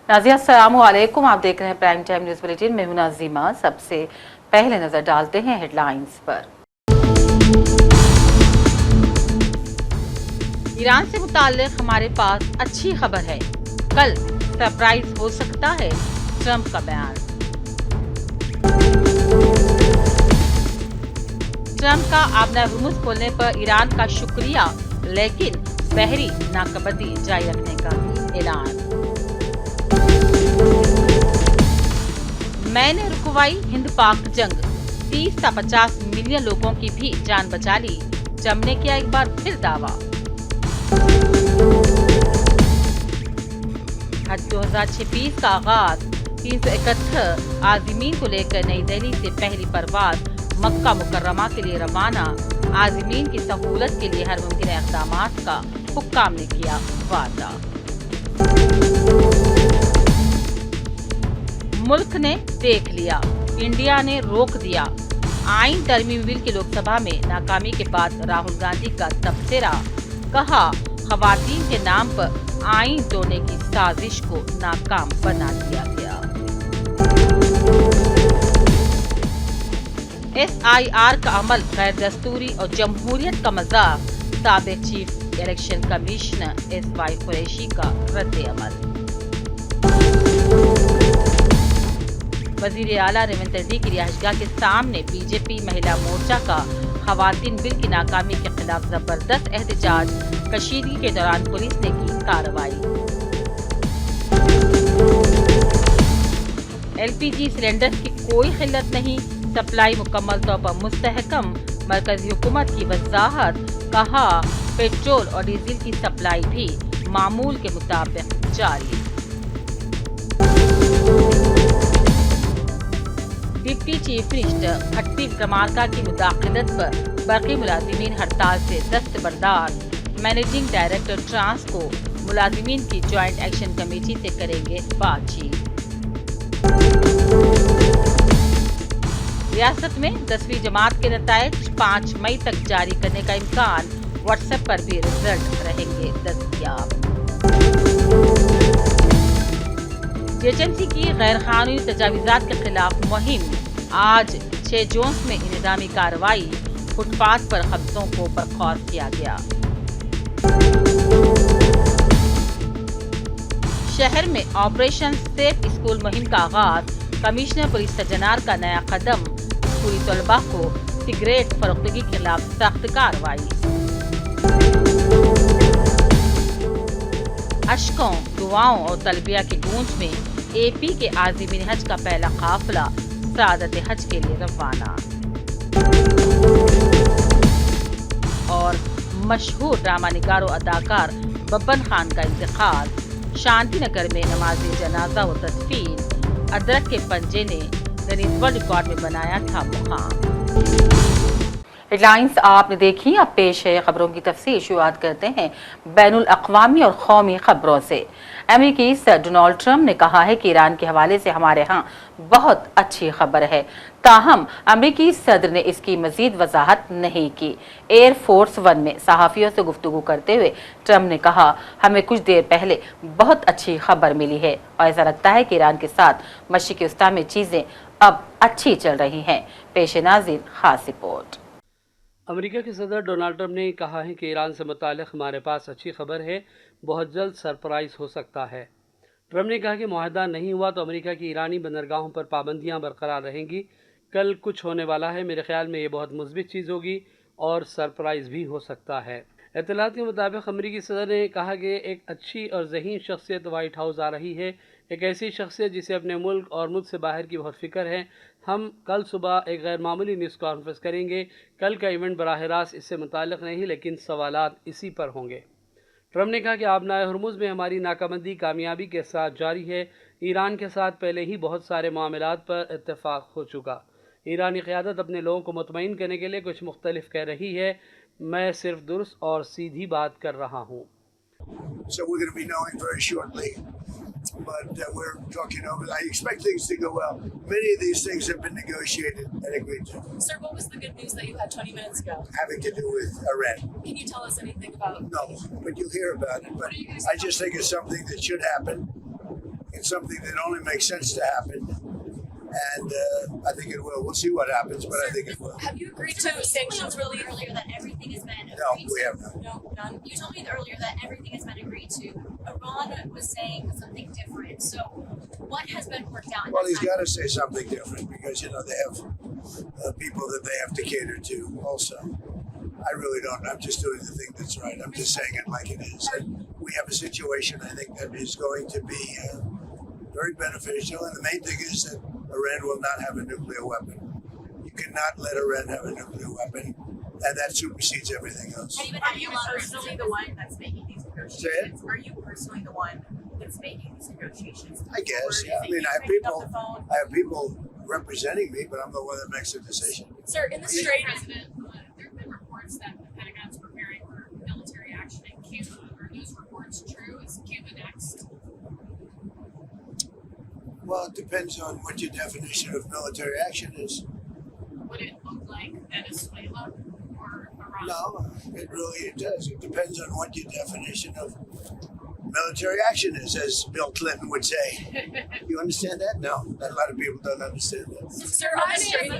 नाज़िया अस्सलामु अलैकुम, आप देख रहे हैं प्राइम टाइम न्यूज़ बुलेटिन। मैं हूं नाज़िमा। सबसे पहले नजर डालते हैं हेडलाइंस पर। ईरान से मुताल्लिक हमारे पास अच्छी खबर है, कल सरप्राइज हो सकता है, ट्रंप का बयान। ट्रंप का आबना हुर्मुज़ खोलने पर ईरान का शुक्रिया, लेकिन बहरी नाकाबंदी जारी रखने का ऐलान। मैंने रुकवाई हिंद पाक जंग, 30 से 50 मिलियन लोगों की भी जान बचा ली, ट्रंप ने किया एक बार फिर दावा। हज 2026 का आगाज, 371 आज़मीन को लेकर नई दिल्ली से पहली परवाज मक्का मुकर्रमा के लिए रवाना। आज़मीन की सहूलत के लिए हर मुमकिन इक़दामात का हुक्काम ने किया वादा। मुल्क ने देख लिया, इंडिया ने रोक दिया। आइन तरमीम बिल की लोकसभा में नाकामी के बाद राहुल गांधी का तबसरा, कहा खवातीन के नाम पर आइन तोड़ने की साजिश को नाकाम बना दिया गया। SIR का अमल गैर दस्तूरी और जमहूरियत का मजाक, साबिक chief election commissioner SY Qureshi का रद्द अमल। वजीर आला रेवंत रेड्डी की रिहाइशगाह के सामने बीजेपी महिला मोर्चा का खवातीन बिल की नाकामी के खिलाफ जबरदस्त एहतजाज, कशीदगी के दौरान पुलिस ने की कार्रवाई। LPG सिलेंडर की कोई किल्लत नहीं, सप्लाई मुकम्मल तौर पर मुस्तहकम, मरकजी हुकूमत की वजाहत, कहा पेट्रोल और डीजल की सप्लाई भी मामूल के मुताबिक जारी। डिप्टी चीफ मिनिस्टर भट्टी विक्रमार्का की मुदाखलत पर बाकी मुलाजिमीन हड़ताल से दस्तबरदार। मैनेजिंग डायरेक्टर ट्रांस को मुलाजिमीन की ज्वाइंट एक्शन कमेटी से करेंगे बातचीत। रियासत में 10वीं जमात के नताइज 5 मई तक जारी करने का इम्कान, व्हाट्सएप पर भी रिजल्ट रहेंगे दस्तयाब। एजेंसी की गैर कानूनी तजावीज़ात के खिलाफ मुहिम, आज 6 जोन्स में इंतजामी कार्रवाई, फुटपाथ पर कब्जों को बर्खास्त किया गया। शहर में ऑपरेशन सेफ स्कूल मुहिम का आगाज, कमिश्नर पुलिस सज्जनार का नया कदम, स्कूली तलबा को सिगरेट फरोख्तगी के खिलाफ सख्त कार्रवाई। अशकों, दुआओं और तलबिया की गूंज में AP के आज़मीन हज का पहला काफिला सादत हज के लिए रवाना। और मशहूर ड्रामा निगार और अदाकार बब्बन खान का इंतकाल, शांति नगर में नमाज जनाजा व तदफीन, अदरक के पंजे ने गिनीज वर्ल्ड रिकॉर्ड में बनाया था मुकाम। हेडलाइंस आपने देखी, अब पेश है खबरों की तफसील। शुरुआत करते हैं बैनुल अक़वामी और कौमी खबरों से। अमेरिकी सदर डोनाल्ड ट्रंप ने कहा है कि ईरान के हवाले से हमारे यहाँ बहुत अच्छी खबर है, ताहम अमेरिकी सदर ने इसकी मजीद वजाहत नहीं की। एयर फोर्स 1 में सहाफ़ियों से गुफ्तगू करते हुए ट्रंप ने कहा, हमें कुछ देर पहले बहुत अच्छी खबर मिली है और ऐसा लगता है कि ईरान के साथ मशरिक़ वस्ता में चीज़ें अब अच्छी चल रही हैं। पेश नाज़रीन खास रिपोर्ट। अमेरिका के सदर डोनाल्ड ट्रंप ने कहा है कि ईरान से मुताल्लिक़ हमारे पास अच्छी खबर है, बहुत जल्द सरप्राइज़ हो सकता है। ट्रंप ने कहा कि मुआहदा नहीं हुआ तो अमेरिका की ईरानी बंदरगाहों पर पाबंदियां बरकरार रहेंगी। कल कुछ होने वाला है, मेरे ख्याल में ये बहुत मुस्बित चीज़ होगी और सरप्राइज़ भी हो सकता है। इत्तलात के मुताबिक अमेरिकी सदर ने कहा कि एक अच्छी और ज़हीन शख्सियत वाइट हाउस आ रही है, एक ऐसी शख्सियत जिसे अपने मुल्क और मुल्क से बाहर की बहुत फ़िक्र है। हम कल सुबह एक गैर मामूली न्यूज़ कॉन्फ्रेंस करेंगे। कल का इवेंट बराह रास्त इससे मुताल्लिक़ नहीं, लेकिन सवालात इसी पर होंगे। ट्रंप ने कहा कि आबनाए हुर्मुज़ में हमारी नाकाबंदी कामयाबी के साथ जारी है। ईरान के साथ पहले ही बहुत सारे मामलात पर इत्तेफाक हो चुका। ईरानी क़यादत अपने लोगों को मुतमईन करने के लिए कुछ मुख्तलिफ कह रही है, मैं सिर्फ दुरुस्त और सीधी बात कर रहा हूँ। So we're going to be knowing very shortly, but we're talking over. I expect things to go well. Many of these things have been negotiated and agreed to. Sir, what was the good news that you had 20 minutes ago? Having to do with Iran. Can you tell us anything about? No, but you'll hear about it. But I just think it's something that should happen. It's something that only makes sense to happen, and I think it will. We'll see what happens, but I think it will. Have you agreed to sanctions relief? Earlier that everything has been No, agreed we to. have not. No, none. You told me earlier that everything has been agreed to. Iran was saying something different. So, what has been worked out? Well, he's got to say something different because they have people that they have to cater to. Also, I really don't. I'm just doing the thing that's right. I'm just saying it like it is. And we have a situation, I think, that is going to be very beneficial. And the main thing is that Iran will not have a nuclear weapon. You cannot let Iran have a nuclear weapon, and that supersedes everything else. Are you personally the one that's making these negotiations? Are you personally the one that's making these negotiations? I guess, yeah. I mean, I have people representing me, but I'm the one that makes the decision. Sir, in the Strait, President, there have been reports that the Pentagon's preparing for military action in Cuba. Are those reports true? Is Cuba next? Well, it depends on what your definition of military action is. Would it look like Venezuela or Iran? No, it does. It depends on what your definition of military action is, as Bill Clinton would say. You understand that? No, a lot of people don't understand that. sir, on the Strait,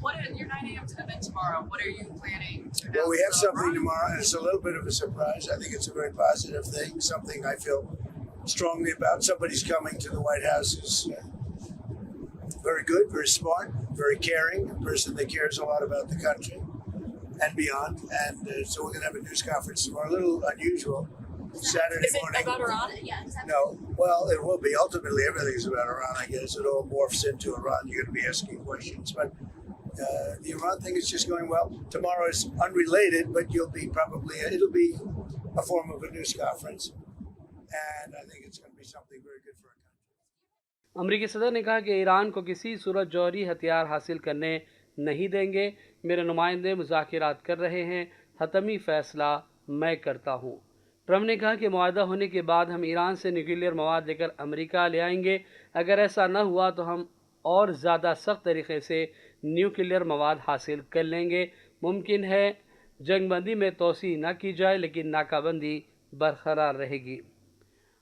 What are your 9 a.m. event tomorrow? What are you planning to Well, we have something tomorrow, and it's a little bit of a surprise. I think it's a very positive thing, something I feel strongly about. Somebody's coming to the White House who's very good, very smart, very caring, a person that cares a lot about the country and beyond. And so we're going to have a news conference tomorrow, a little unusual, Saturday is it morning. about Iran? Yeah, exactly. No, well, it will be. Ultimately, everything's about Iran, I guess. It all morphs into Iran. You're going to be asking questions. But the Iran thing is just going well. Tomorrow is unrelated, but it'll be a form of a news conference. And I think it's going to be something very good for our country. अमरीकी सदर ने कहा कि Iran को किसी सूरत जौहरी हथियार हासिल करने नहीं देंगे। मेरे नुमाइंदे मुज़ाकिरात कर रहे हैं, हतमी फ़ैसला मैं करता हूँ। ट्रम्प ने कहा कि मुआहदा होने के बाद हम ईरान से न्यूक्लियर मवाद लेकर अमेरिका ले आएंगे। अगर ऐसा न हुआ तो हम और ज़्यादा सख्त तरीक़े से न्यूक्लियर मवाद हासिल कर लेंगे। मुमकिन है जंगबंदी में तोसी न की जाए, लेकिन नाकाबंदी बरकरार रहेगी।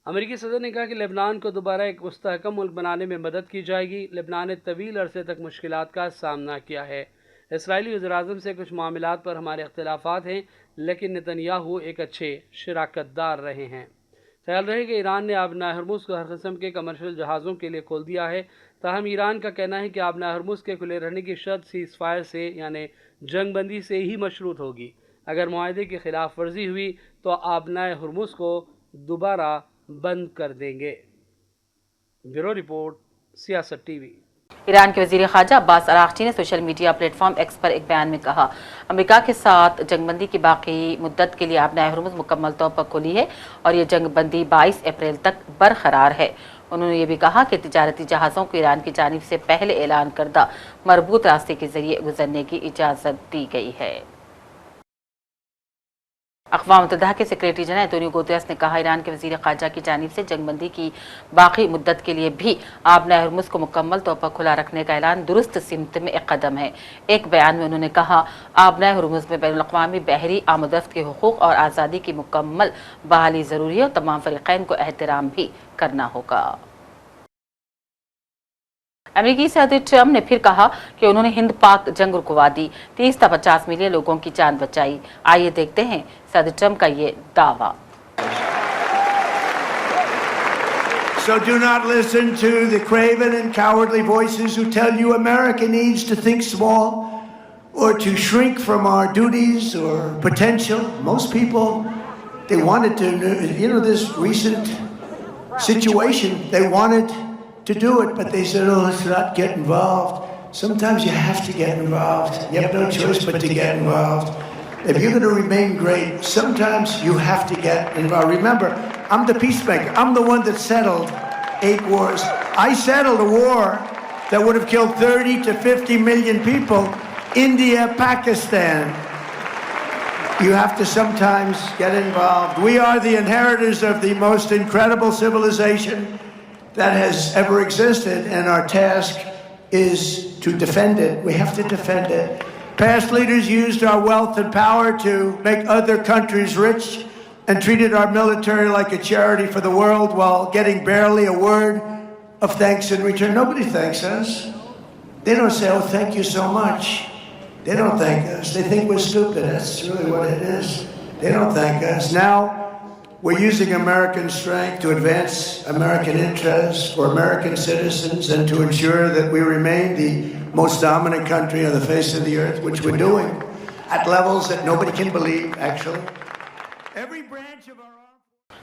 अमेरिकी सदर ने कहा कि लेबनान को दोबारा एक मुस्तहकम मुल्क बनाने में मदद की जाएगी। लेबनान ने तवील अरसे तक मुश्किलात का सामना किया है। इसराइली वज़ीर-ए-आज़म से कुछ मामलात पर हमारे इख्तिलाफ़ात हैं, लेकिन नेतन्याहू एक अच्छे शराकतदार रहे हैं। ख्याल रहे कि ईरान ने आबना हरमुज़ को हर किस्म के कमर्शियल जहाज़ों के लिए खोल दिया है। ताहम ईरान का कहना है कि आबना हरमुज़ के खुले रहने की शर्त सीज़ फायर से यानी जंगबंदी से ही मशरूत होगी। अगर मुआहदे की खिलाफ वर्जी हुई तो आबना हरमुज़ को दोबारा बंद कर देंगे। ब्यूरो रिपोर्ट, सियासत टीवी। ईरान के वज़ीर ख़ारजा अब्बास अराग़ची ने सोशल मीडिया प्लेटफॉर्म एक्स पर एक बयान में कहा, अमेरिका के साथ जंगबंदी की बाकी मुद्दत के लिए आबना हरमुज़ मुकम्मल तौर पर खुली है और ये जंगबंदी 22 अप्रैल तक बरकरार है। उन्होंने ये भी कहा कि तिजारती जहाज़ों को ईरान की जानिब से पहले ऐलान करदा मरबूत रास्ते के ज़रिए गुजरने की इजाज़त दी गई है। अक़वाम मुत्तहिदा के सेक्रेटरी जनरल एंटोनियो गुतेरेस ने कहा, ईरान के वज़ीर ख़ारजा की जानिब से जंगबंदी की बाकी मुद्दत के लिए भी आबना हरमुज़ को मुकम्मल तौर पर खुला रखने का ऐलान दुरुस्त सिमत में एक कदम है। एक बयान में उन्होंने कहा, आबना हरमुज़ में बैनुल अक़वामी बहरी आमदरफ्त के हुकूक़ और आज़ादी की मुकम्मल बहाली ज़रूरी है और तमाम फ़रीक़ैन को एहतराम भी करना होगा। अमेरिकी सदर ट्रम्प ने फिर कहा कि उन्होंने हिंद पाक जंग रुकवा दी, 30 से 50 मिलियन लोगों की जान बचाई। आइए देखते हैं सदर ट्रम्प का ये दावा। So do not listen to the craven and cowardly voices who tell you America needs to think small or to shrink from our duties or potential. Most people, they wanted to, this recent situation, they wanted to do it, but they said, oh, let's not get involved. Sometimes you have to get involved. You have no choice but to get involved. If you're going to remain great, sometimes you have to get involved. Remember, I'm the peacemaker. I'm the one that settled 8 wars. I settled a war that would have killed 30 to 50 million people. India, Pakistan. You have to sometimes get involved. We are the inheritors of the most incredible civilization that has ever existed, and our task is to defend it. We have to defend it. Past leaders used our wealth and power to make other countries rich. and treated our military like a charity for the world while getting barely a word of thanks in return. Nobody thanks us. They don't say, oh, thank you so much. They don't thank us. They think we're stupid. That's really what it is. They don't thank us. Now, we're using American strength to advance American interests for American citizens and to ensure that we remain the most dominant country on the face of the earth, which we're doing at levels that nobody can believe, actually. Every branch of our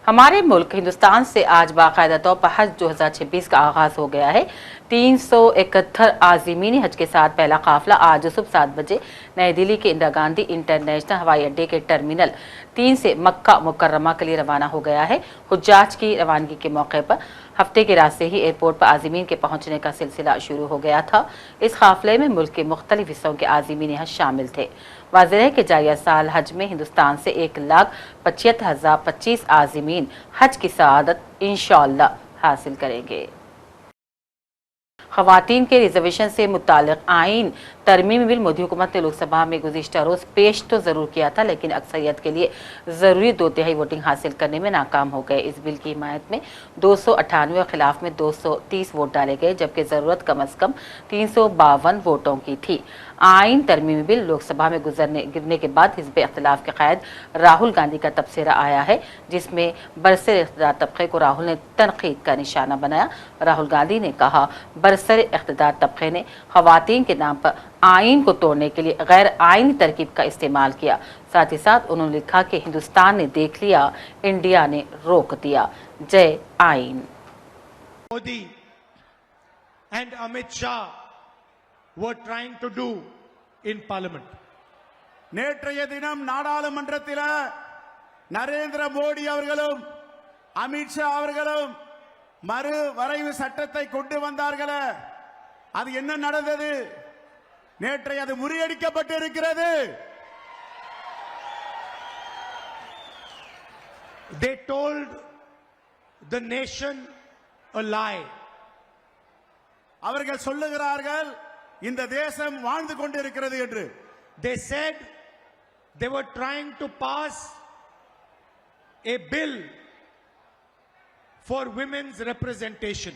हमारे मुल्क हिंदुस्तान से आज बाकायदा तौर पर हज 2026 का आगाज़ हो गया है। 371 आज़मीनी हज के साथ पहला काफिला आज सुबह 7 बजे नई दिल्ली के इंदिरा गांधी इंटरनेशनल हवाई अड्डे के टर्मिनल 3 से मक्का मुकर्रमा के लिए रवाना हो गया है। हुज्जाज की रवानगी के मौके पर हफ्ते के रात से ही एयरपोर्ट पर आज़मीन के पहुंचने का सिलसिला शुरू हो गया था। इस काफिले में मुल्क के मुख्तलिफ हिस्सों के आज़मीन हज शामिल थे। वाज़ेह है कि जारिया साल हज में हिंदुस्तान से 1,75,025 आज़मीन हज की सआदत इंशाअल्लाह हासिल करेंगे। ख़वातीन के रिजर्वेशन से मुताल्लिक़ आइन तरमीमी बिल मोदी हुकूमत ने लोकसभा में गुज़िश्ता रोज़ पेश तो ज़रूर किया था, लेकिन अक्सरियत के लिए ज़रूरी 2/3 वोटिंग हासिल करने में नाकाम हो गए। इस बिल की हिमायत में 298 और खिलाफ में 230 वोट डाले गए, जबकि ज़रूरत कम अज़ कम 352 वोटों की थी। आइन तरमीमी बिल लोकसभा में गिरने के बाद हिज़्ब इख्तिलाफ के क़ायद राहुल गांधी का तबसरा आया है, जिसमें बरसर इख्तिदार तबक़े को राहुल ने तनक़ीद का निशाना बनाया। राहुल गांधी ने कहा, बरसर इख्तिदार तबक़े ने ख़वातीन के नाम पर आइन को तोड़ने के लिए गैर आइनी तरकीब का इस्तेमाल किया। साथ ही साथ उन्होंने लिखा कि हिंदुस्तान ने देख लिया, इंडिया ने रोक दिया। जय आइन। Modi and Amit Shah were trying to do in parliament. நேற்றைய தினம் நாடாளுமன்றத்தில் நரேந்திர மோடி அவர்களும் அமித்ஷா அவர்களும் மறு வரைவு சட்டத்தை கொண்டு வந்தார்களே, அது என்ன நடந்தது? நேற்றை அது முறியடிக்கப்பட்டு இருக்கிறது. They told the nation a lie. அவர்கள் சொல்லுகிறார்கள் இந்த தேசம் வாழ்ந்து கொண்டிருக்கிறது என்று. They said they were trying to pass a bill for women's representation.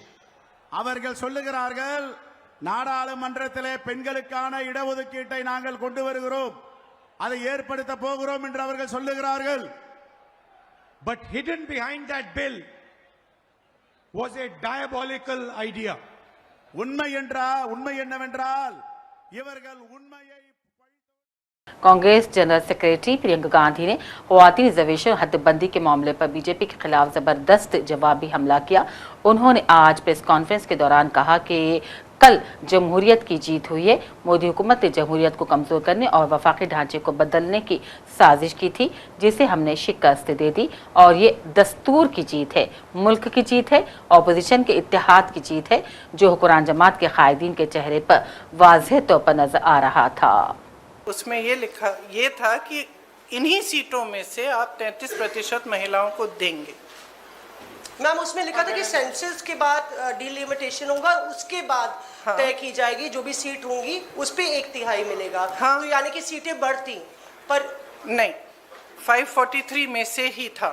அவர்கள் சொல்லுகிறார்கள் நாடாளுமன்றத்திலே பெண்களுக்கான இடஒதுக்கீட்டை நாங்கள் கொண்டு வருகிறோம், அதை ஏற்படுத்த போகிறோம் என்று அவர்கள் சொல்லுகிறார்கள். But hidden behind that bill was a diabolical idea. உண்மை என்னவென்றால் இவர்கள் உண்மையை कांग्रेस जनरल सेक्रेटरी प्रियंका गांधी ने ख़वातीन रिजर्वेशन हदबंदी के मामले पर बीजेपी के खिलाफ ज़बरदस्त जवाबी हमला किया। उन्होंने आज प्रेस कॉन्फ्रेंस के दौरान कहा कि कल जमहूरियत की जीत हुई है। मोदी हुकूमत ने जमहूरियत को कमज़ोर करने और वफाकी ढांचे को बदलने की साजिश की थी, जिसे हमने शिकस्त दे दी, और ये दस्तूर की जीत है, मुल्क की जीत है, अपोजिशन के इत्तेहाद की जीत है, जो हुक्मरान जमात के कायदीन के चेहरे पर वाज़ेह तौर पर नजर आ रहा था। उसमें ये था कि इन्हीं सीटों में से आप 33% महिलाओं को देंगे। मैम उसमें लिखा था कि सेंसस के बाद डिलिमिटेशन होगा, उसके बाद तय की जाएगी, जो भी सीट होंगी उस पे 1/3 मिलेगा। हाँ। तो यानी कि सीटें बढ़ती, पर नहीं, 543 में से ही था।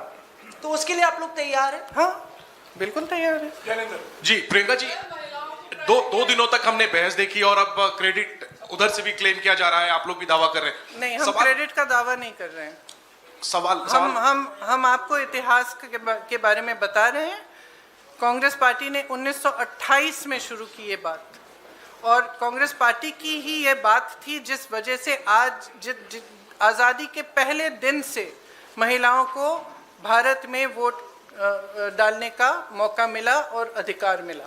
तो उसके लिए आप लोग तैयार हैं? हाँ बिल्कुल तैयार है। जी प्रियंका जी, दो दिनों तक हमने बहस देखी और अब क्रेडिट उधर से भी क्लेम किया जा रहा है, आप लोग भी दावा कर रहे हैं। नहीं, हम क्रेडिट का दावा नहीं कर रहे हैं। सवाल हम आपको इतिहास के बारे में बता रहे हैं। कांग्रेस पार्टी ने 1928 में शुरू की ये बात, और कांग्रेस पार्टी की ही ये बात थी जिस वजह से आज आज़ादी के पहले दिन से महिलाओं को भारत में वोट डालने का मौका मिला और अधिकार मिला।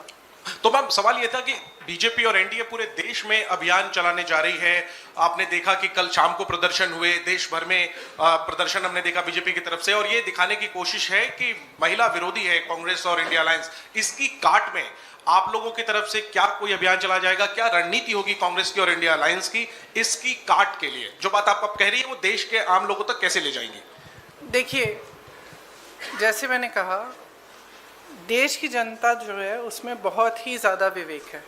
तो मैम सवाल ये था कि बीजेपी और एनडीए पूरे देश में अभियान चलाने जा रही है। आपने देखा कि कल शाम को प्रदर्शन हुए, देश भर में प्रदर्शन हमने देखा बीजेपी की तरफ से, और ये दिखाने की कोशिश है कि महिला विरोधी है कांग्रेस और इंडिया अलायंस। इसकी काट में आप लोगों की तरफ से क्या कोई अभियान चला जाएगा? क्या रणनीति होगी कांग्रेस की और इंडिया अलायंस की इसकी काट के लिए? जो बात आप कह रही है वो देश के आम लोगों तक कैसे ले जाएंगे? देखिए, जैसे मैंने कहा, देश की जनता जो है उसमें बहुत ही ज़्यादा विवेक है।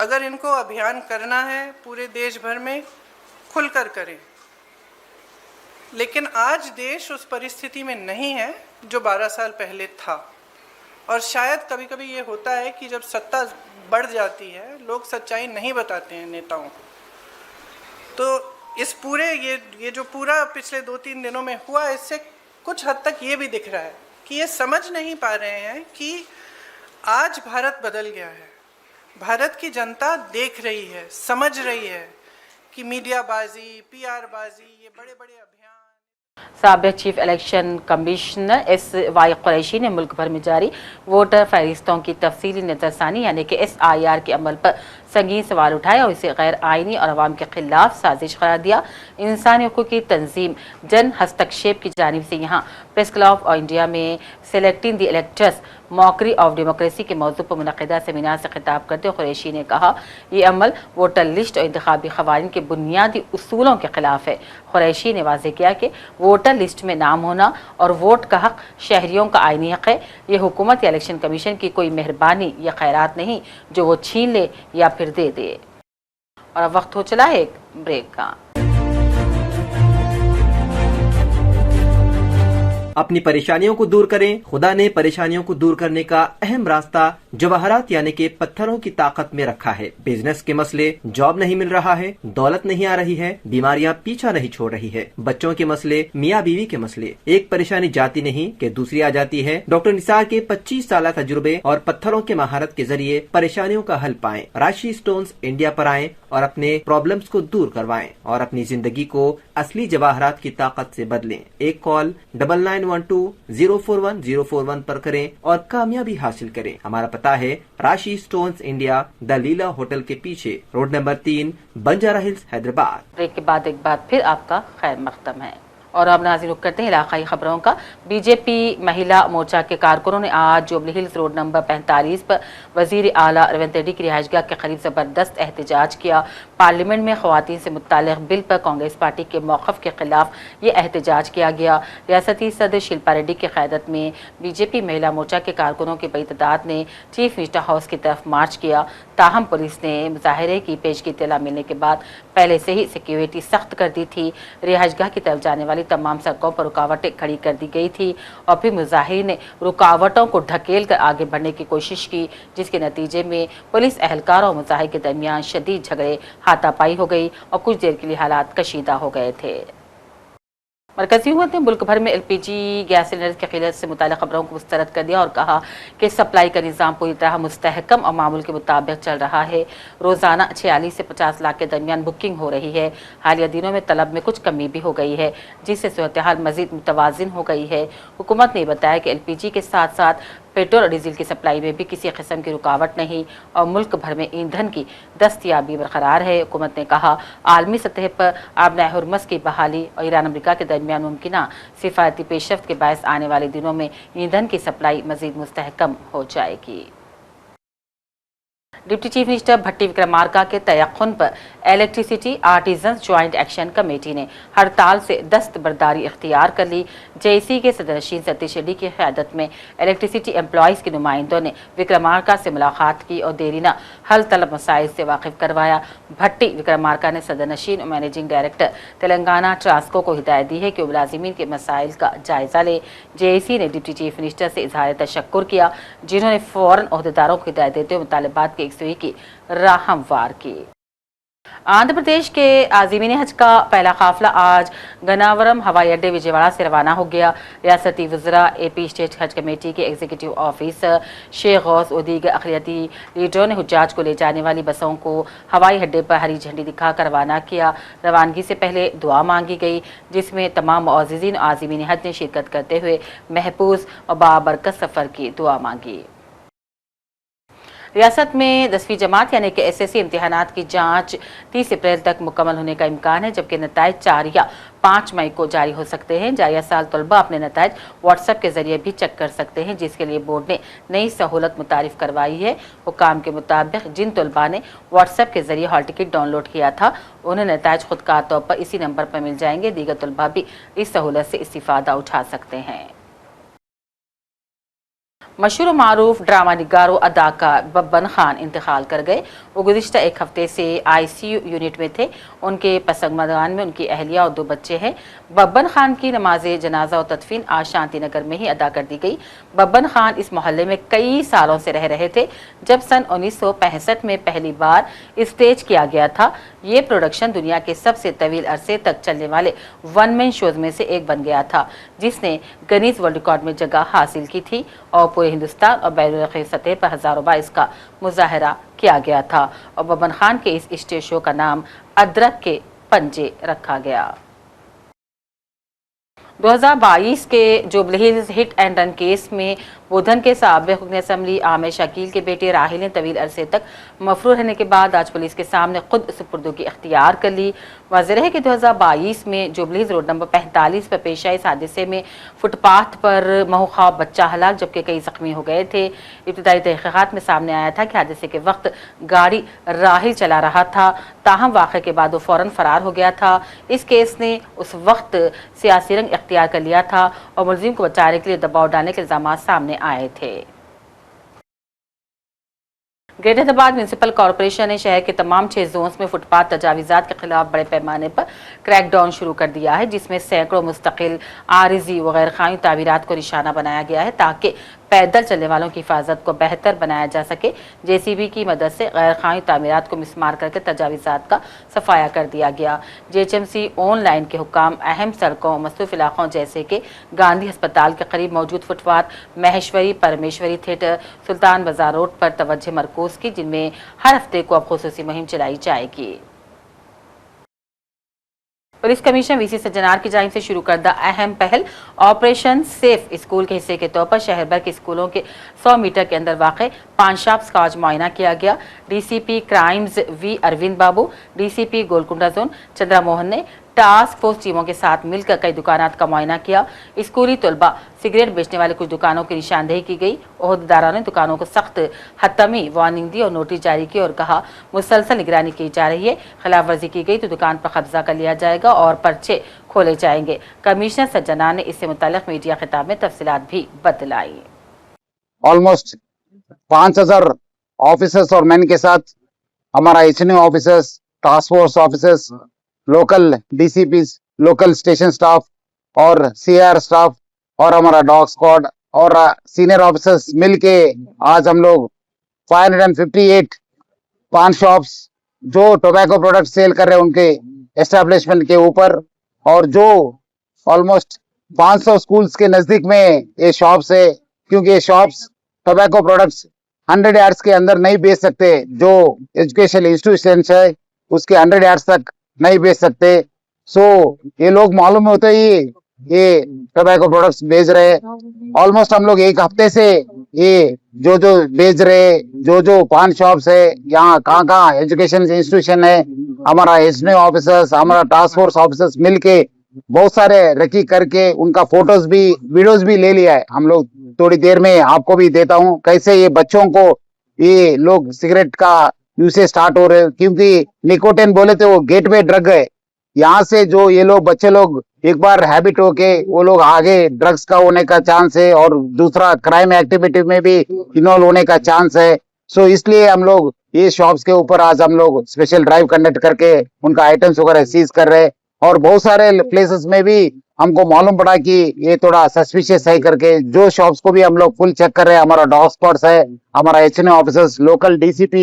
अगर इनको अभियान करना है पूरे देश भर में, खुलकर करें। لیکن آج دیش اس परिस्थिति में नहीं है जो 12 साल पहले था, اور شاید کبھی کبھی یہ ہوتا ہے کہ جب سطح بڑھ جاتی ہے لوگ سچائی نہیں بتاتے ہیں نیتاؤں کو. تو اس پورے یہ جو پورا پچھلے 2-3 دنوں میں ہوا, اس سے کچھ حد تک یہ بھی دکھ رہا ہے کہ یہ سمجھ نہیں پا رہے ہیں کہ آج بھارت بدل گیا ہے. بھارت کی جنتا دیکھ رہی ہے, سمجھ رہی ہے کہ میڈیا بازی, پی آر بازی, یہ بڑے بڑے ابھیان. سابق chief election commissioner S Y Qureshi نے ملک بھر میں جاری ووٹر فہرستوں کی تفصیلی نظر ثانی یعنی کہ SIR کے عمل پر سنگین سوال اٹھایا اور اسے غیر آئینی اور عوام کے خلاف سازش قرار دیا. انسانی حقوق کی تنظیم جن ہستکشیپ کی جانب سے یہاں پریس کلب آف انڈیا میں selecting the electors mockery of democracy کے موضوع پر منعقدہ سیمینار سے خطاب کرتے ہوئے قریشی نے کہا یہ عمل ووٹر لسٹ اور انتخابی قوانین کے بنیادی اصولوں کے خلاف ہے. قریشی نے واضح کیا کہ ووٹر لسٹ میں نام ہونا اور ووٹ کا حق شہریوں کا آئینی حق ہے. یہ حکومت یا الیکشن کمیشن کی کوئی مہربانی یا خیرات نہیں جو وہ چھین لے یا پھر دے دے. اور اب وقت ہو چلا ہے ایک بریک کا. اپنی پریشانیوں کو دور کریں. خدا نے پریشانیوں کو دور کرنے کا اہم راستہ جواہرات یعنی کہ پتھروں کی طاقت میں رکھا ہے. بزنس کے مسئلے, جاب نہیں مل رہا ہے, دولت نہیں آ رہی ہے, بیماریاں پیچھا نہیں چھوڑ رہی ہے, بچوں کے مسئلے, میاں بیوی کے مسئلے, ایک پریشانی جاتی نہیں کہ دوسری آ جاتی ہے. ڈاکٹر نثار کے 25 سالہ تجربے اور پتھروں کے مہارت کے ذریعے پریشانیوں کا حل پائیں. راشی سٹونز انڈیا پر آئیں اور اپنے پرابلمز کو دور کروائیں اور اپنی زندگی کو اصلی جواہرات کی طاقت سے بدلیں. ایک کال 9912041041 پر کریں اور کامیابی حاصل کریں. ہمارا پتہ ہے راشی سٹونز انڈیا, دلیلا ہوٹل کے پیچھے, روڈ نمبر 3, بنجارا ہلز, حیدرآباد. بریک کے بعد ایک بار پھر آپ کا خیر مقدم ہے. اور اب ناظرین رخ کرتے ہیں علاقائی خبروں کا. بی جے پی مہیلا مورچہ کے کارکنوں نے آج جوبلی ہلز روڈ نمبر 45 پر وزیر اعلیٰ ریونت ریڈی کی رہائش گاہ کے قریب زبردست احتجاج کیا. پارلیمنٹ میں خواتین سے متعلق بل پر کانگریس پارٹی کے موقف کے خلاف یہ احتجاج کیا گیا. ریاستی صدر شلپا ریڈی کی قیادت میں بی جے پی مہیلا مورچہ کے کارکنوں کی بڑی تعداد نے چیف منسٹر ہاؤس کی طرف مارچ کیا. تاہم پولیس نے مظاہرے کی پیش کی اطلاع ملنے کے بعد پہلے سے ہی سیکیورٹی سخت کر دی تھی. رہائش گاہ کی طرف جانے والی تمام سڑکوں پر رکاوٹیں کھڑی کر دی گئی تھی اور پھر مظاہرین نے رکاوٹوں کو ڈھکیل کر آگے بڑھنے کی کوشش کی, جس کے نتیجے میں پولیس اہلکار اور مظاہرین کے درمیان شدید جھگڑے, ہاتھا پائی ہو گئی اور کچھ دیر کے لیے حالات کشیدہ ہو گئے تھے. مرکزی حکومت نے ملک بھر میں LPG گیس سلنڈر کی قلت سے متعلق خبروں کو مسترد کر دیا اور کہا کہ سپلائی کا نظام پوری طرح مستحکم اور معمول کے مطابق چل رہا ہے. روزانہ 46 سے 50 لاکھ کے درمیان بکنگ ہو رہی ہے. حالیہ دنوں میں طلب میں کچھ کمی بھی ہو گئی ہے, جس سے صورتحال مزید متوازن ہو گئی ہے. حکومت نے بتایا کہ LPG کے ساتھ ساتھ پیٹرول اور ڈیزل کی سپلائی میں بھی کسی قسم کی رکاوٹ نہیں اور ملک بھر میں ایندھن کی دستیابی برقرار ہے. حکومت نے کہا عالمی سطح پر آبنائے ہرمز کی بحالی اور ایران امریکہ کے درمیان ممکنہ سفارتی پیش رفت کے باعث آنے والے دنوں میں ایندھن کی سپلائی مزید مستحکم ہو جائے گی. ڈپٹی چیف منسٹر بھٹی وکرمارکا کے تیقن پر الیکٹریسٹی آرٹیزنز جوائنٹ ایکشن کمیٹی نے ہڑتال سے دستبرداری اختیار کر لی. JC کے صدر نشین ستیش ریڈی کی قیادت میں الیکٹریسٹی امپلائیز کے نمائندوں نے وکرمارکا سے ملاقات کی اور دیرینہ حل طلب مسائل سے واقف کروایا. بھٹی وکرمارکا نے صدر نشین اور مینیجنگ ڈائریکٹر تلنگانہ ٹرانسکو کو ہدایت دی ہے کہ وہ ملازمین کے مسائل کا جائزہ لے. JC نے ڈپٹی چیف منسٹر سے اظہار تشکر کیا, جنہوں نے فوراً عہدیداروں کو ہدایت دیتے ہوئے مطالبات کے یکسوئی کی راہ ہموار کی. آندھرا پردیش کے عازمین حج کا پہلا قافلہ آج گناورم ہوائی اڈے وجےواڑا سے روانہ ہو گیا. ریاستی وزراء AP اسٹیٹ حج کمیٹی کے ایگزیکٹو آفیسر شیخ غوث اور دیگر اقلیتی لیڈروں نے حجاج کو لے جانے والی بسوں کو ہوائی اڈے پر ہری جھنڈی دکھا کر روانہ کیا. روانگی سے پہلے دعا مانگی گئی, جس میں تمام معززین اور عازمین حج نے شرکت کرتے ہوئے محفوظ اور بابرکت سفر کی دعا مانگی. ریاست میں 10ویں جماعت یعنی کہ SSC امتحانات کی جانچ 30 اپریل تک مکمل ہونے کا امکان ہے, جبکہ نتائج 4 یا 5 مئی کو جاری ہو سکتے ہیں. جاریہ سال طلبہ اپنے نتائج واٹس ایپ کے ذریعے بھی چیک کر سکتے ہیں, جس کے لیے بورڈ نے نئی سہولت متعارف کروائی ہے. حکام کے مطابق جن طلبہ نے واٹس ایپ کے ذریعے ہال ٹکٹ ڈاؤن لوڈ کیا تھا انہیں نتائج خودکار طور پر اسی نمبر پر مل جائیں گے. دیگر طلبہ بھی اس سہولت سے استفادہ اٹھا سکتے ہیں. مشہور و معروف ڈرامہ نگار و اداکار ببن خان انتقال کر گئے. وہ گزشتہ ایک ہفتے سے ICU یونٹ میں تھے. उनके पसंदगान में उनकी अहलिया और 2 बच्चे हैं। बब्बन खान की नमाज जनाजा और तदफीन आज शांति नगर में ही अदा कर दी गई। बब्बन खान इस मोहल्ले में कई सालों से रह रहे थे। जब सन 1965 में पहली बार स्टेज किया गया था, ये प्रोडक्शन दुनिया के सबसे तवील अरसे तक चलने वाले वन मैन शोज में से एक बन गया था, जिसने गिनीज वर्ल्ड रिकॉर्ड में जगह हासिल की थी और पूरे हिंदुस्तान और बैरून सतह पर हजारों बार इसका मुजाहरा किया गया था। और बब्बन खान के इस स्टेज शो का नाम अदरक के पंजे रखा गया। 2022 के jubilee hills hit and run case में बुधन के साबिक़ रुकन असम्बली आमिर शकील के बेटे राहिल ने तवील अरसे तक मफरूर रहने के बाद आज पुलिस के सामने खुद सुपुर्दगी इख्तियार कर ली। वाज़ेह है कि 2022 में जुबली रोड नंबर 45 पर पेश आए इस हादसे में फुटपाथ पर महूखाब बच्चा हलाक जबकि कई जख्मी हो गए थे। इब्तिदाई तहक़ीक़ात में सामने आया था कि हादसे के वक्त गाड़ी राहिल चला रहा था, ताहम वाक़े के बाद वो फ़ौरन फ़रार हो गया था। इस केस ने उस वक्त सियासी रंग इख्तियार कर लिया था और मुलजिम को बचाने के लिए दबाव डालने के इल्ज़ाम सामने आए थे। ग्रेटर हैदराबाद म्यूनसिपल कॉरपोरेशन ने शहर के तमाम 6 जोन्स में फुटपाथ तजावीज़ात के खिलाफ बड़े पैमाने पर क्रैकडाउन शुरू कर दिया है, जिसमें सैकड़ों मुस्तकिल आरिजी व गैर कानूनी तामीरात को निशाना बनाया गया है ताकि पैदल चलने वालों की हिफाजत को बेहतर बनाया जा सके। JCB की मदद से गैर कानूनी तामीरात को मिसमार करके तजावीज़ात का सफाया कर दिया गया। JHMC ऑनलाइन के हुक्म अहम सड़कों मसरूफ इलाकों जैसे कि गांधी अस्पताल के करीब मौजूद फुटपाथ, महेश्वरी परमेश्वरी थिएटर, सुल्तान बाजार रोड पर तवज्जो मरकूज की, जिनमें हर हफ्ते को अब खुसूसी मुहिम चलाई जाएगी। पुलिस कमिश्नर VC सज्जनार की जानिब से शुरू करदा अहम पहल ऑपरेशन सेफ स्कूल के हिस्से के तौर पर शहर भर के स्कूलों के 100 मीटर के अंदर वाक़े पान शॉप्स का आज मुआयना किया गया। DCP क्राइम्स V अरविंद बाबू, DCP गोलकुंडा जोन चंद्रा मोहन ने टास्क फोर्स टीमों के साथ मिलकर कई दुकानात का मुआयना किया। स्कूली तलबा सिगरेट बेचने वाले कुछ दुकानों की निशानदेही की गई। ओहदेदारों ने दुकानों को सख्त हतमी वार्निंग दी और नोटिस जारी की और कहा मुसलसल निगरानी की जा रही है, खिलाफ वर्जी की गई तो दुकान पर कब्जा कर लिया जाएगा और पर्चे खोले जाएंगे। कमिश्नर सज्जनार ने इससे मुताल्लिक मीडिया खिताब में तफसीलात भी बतलाई। ऑलमोस्ट 5000 ऑफिसर्स और मैन के साथ हमारा HNO officers, task force officers, local DCPs, local station staff और CR स्टाफ और हमारा डॉग स्क्वाड और सीनियर ऑफिसर्स मिलके आज हम लोग 558 पान शॉप्स जो टोबैको प्रोडक्ट सेल कर रहे हैं उनके एस्टेब्लिशमेंट के ऊपर और जो ऑलमोस्ट 500 स्कूल्स के नजदीक में ये शॉप्स है, क्योंकि ये शॉप्स टोबैको प्रोडक्ट्स 100 यार्ड्स के अंदर नहीं बेच सकते। जो एजुकेशनल इंस्टीट्यूशंस है उसके 100 यार्ड्स तक नहीं बेच सकते। सो ये लोग मालूम होते ही ये टोबैको प्रोडक्ट्स बेच रहे। ऑलमोस्ट हम लोग एक हफ्ते से ये जो बेच रहे, जो पान शॉप्स है, यहाँ कहाँ एजुकेशन इंस्टीट्यूशन है, हमारा HNO ऑफिसर्स, हमारा टास्क फोर्स ऑफिसर्स मिलके बहुत सारे रखी करके उनका फोटोज भी वीडियोज भी ले लिया है। हम लोग थोड़ी देर में आपको भी देता हूँ कैसे ये बच्चों को ये लोग सिगरेट का यूसेज स्टार्ट हो रहे, क्योंकि निकोटिन बोले तो वो गेटवे ड्रग है। यहाँ से जो ये लोग बच्चे लोग एक बार हैबिट होके वो लोग आगे ड्रग्स का होने का चांस है और दूसरा क्राइम एक्टिविटी में भी इन्वॉल्व होने का चांस है। सो इसलिए हम लोग ये शॉप्स के ऊपर आज हम लोग स्पेशल ड्राइव कंडक्ट करके उनका आइटम्स वगैरह सीज कर रहे हैं और बहुत सारे प्लेसेस में भी हमको मालूम पड़ा कि ये थोड़ा सस्पिशियस है करके जो शॉप्स को भी हम लोग फुल चेक कर रहे हैं। हमारा डॉग स्पॉट्स है, हमारा HNO ऑफिसर्स, लोकल DCP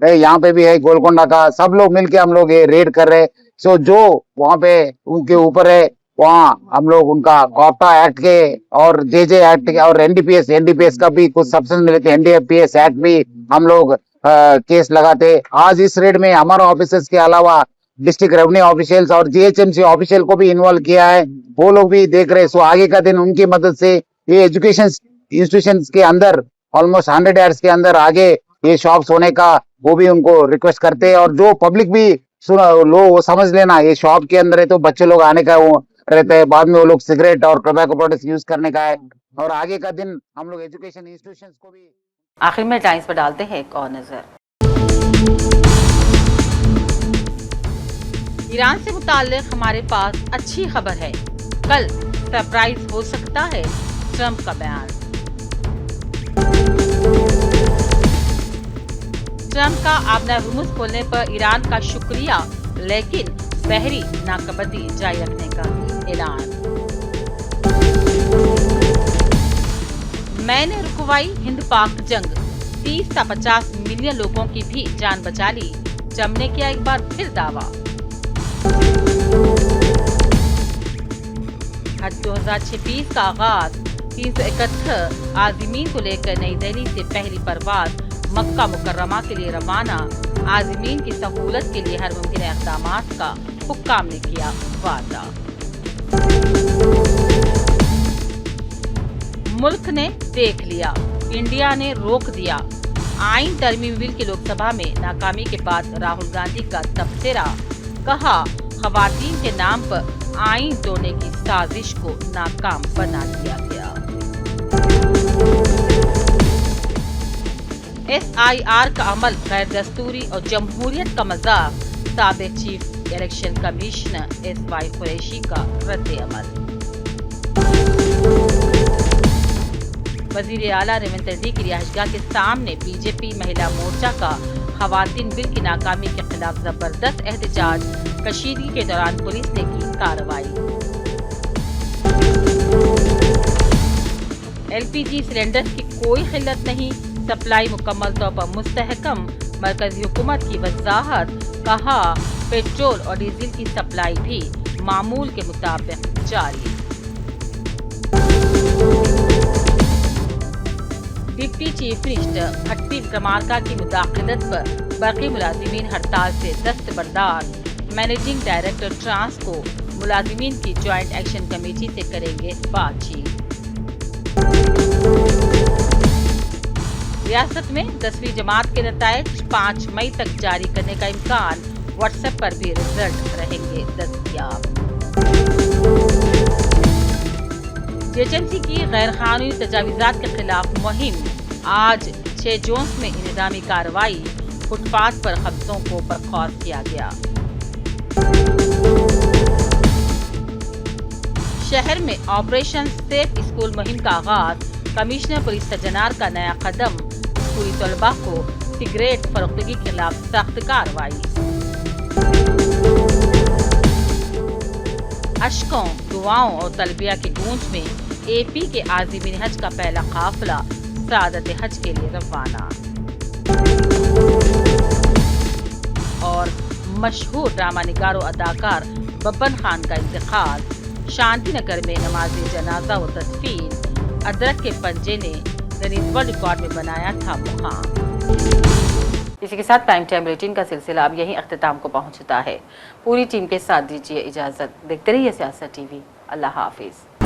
है, यहाँ पे भी है गोलकोंडा का, सब लोग मिलके हम लोग ये रेड कर रहे हैं। सो जो वहाँ पे उनके ऊपर है वहाँ हम लोग उनका कॉप्टा एक्ट के और JJ एक्ट के और NDPS का भी कुछ सब्सटेंस मिले थे, NDPS एक्ट भी हम लोग केस लगाते। आज इस रेड में हमारा ऑफिसर्स के अलावा डिस्ट्रिक्ट रेवेन्यू ऑफिशियल्स और GHMC ऑफिशियल को भी इन्वॉल्व किया है, वो लोग भी देख रहे हैं। सो आगे का दिन उनकी मदद से ये एजुकेशन इंस्टीट्यूशंस के अंदर ऑलमोस्ट 100 यार्ड्स के अंदर आगे ये शॉप्स होने का वो भी उनको रिक्वेस्ट करते हैं। और जो पब्लिक भी वो समझ लेना ये शॉप के अंदर है तो बच्चे लोग आने का वो रहता है, बाद में वो लोग सिगरेट और टोबैको प्रोडक्ट्स यूज करने का है। और आगे का दिन हम लोग एजुकेशन इंस्टीट्यूशंस को भी। आखिर में टाइम्स पर डालते हैं एक और नजर। ईरान से मुताल्लिक हमारे पास अच्छी खबर है, कल सरप्राइज हो सकता है, ट्रंप का बयान। ट्रंप का आबना हुर्मुज़ खोलने पर ईरान का शुक्रिया, लेकिन बहरी नाकाबंदी जारी रखने का ऐलान। मैंने रुकवाई हिंद पाक जंग, 30 से 50 मिलियन लोगों की भी जान बचा ली, ट्रंप ने किया एक बार फिर दावा। हज 2026 का आगाज, 371 आज़मीन को लेकर नई दिल्ली से पहली परवाज मक्का मुकर्रमा के लिए रवाना। आज़मीन की सहूलत के लिए हर मुमकिन इक़दामात का हुक्काम ने किया वादा। मुल्क ने देख लिया, इंडिया ने रोक दिया। आइन तरमीम बिल की लोकसभा में नाकामी के बाद राहुल गांधी का तबसरा, कहा खवातीन के नाम पर आइन तोड़ने की साजिश को नाकाम बना दिया गया। SIR का अमल गैर दस्तूरी और जमहूरियत का मजाक, साबिक chief election commissioner SY Qureshi का रद्द अमल। वजीर आला रेवंत रेड्डी की रिहाइशगाह के सामने बीजेपी महिला मोर्चा का खवातीन बिल की नाकामी के खिलाफ जबरदस्त एहतजाज, कशीदगी के दौरान पुलिस ने की कार्रवाई। LPG सिलेंडर की कोई किल्लत नहीं, सप्लाई मुकम्मल तौर पर मुस्तहकम, मरकजी हुकूमत की वजाहत, कहा पेट्रोल और डीजल की सप्लाई भी मामूल के मुताबिक जारी। डिप्टी चीफ मिनिस्टर भट्टी विक्रमार्का की मुदाखलत पर बाकी मुलाजिमीन हड़ताल से दस्तबरदार। मैनेजिंग डायरेक्टर ट्रांस को मुलाजिमीन की ज्वाइंट एक्शन कमेटी से करेंगे बातचीत। रियासत में 10वीं जमात के नताइज 5 मई तक जारी करने का इम्कान, व्हाट्सएप पर भी रिजल्ट रहेंगे दस्तयाब। JHMC की गैर कानूनी तजावीज़ात के खिलाफ मुहिम, आज 6 जोन्स में इंतजामी कार्रवाई, फुटपाथ पर कब्जों को बर्खास्त किया गया। शहर में ऑपरेशन सेफ स्कूल मुहिम का आगाज, कमिश्नर पुलिस सज्जनार का नया कदम, स्कूली तलबा को सिगरेट फरोख्तगी के खिलाफ सख्त कार्रवाई। अशकों, दुआओं और तलबिया की गूंज में AP के आज़मीन हज का पहला काफिला सादत हज के लिए रवाना। और मशहूर ड्रामा निगार और अदाकार बब्बन खान का इंतकाल, शांति नगर में नमाज जनाजा व तदफीन, अदरक के पंजे ने गिनीज वर्ल्ड रिकॉर्ड में बनाया था मुकाम। इसी के साथ प्राइम टाइम बुलेटिन का सिलसिला अब यहीं अख्तिताम को पहुंचता है। पूरी टीम के साथ दीजिए इजाजत, देखते रहिए सियासत TV। अल्लाह हाफिज।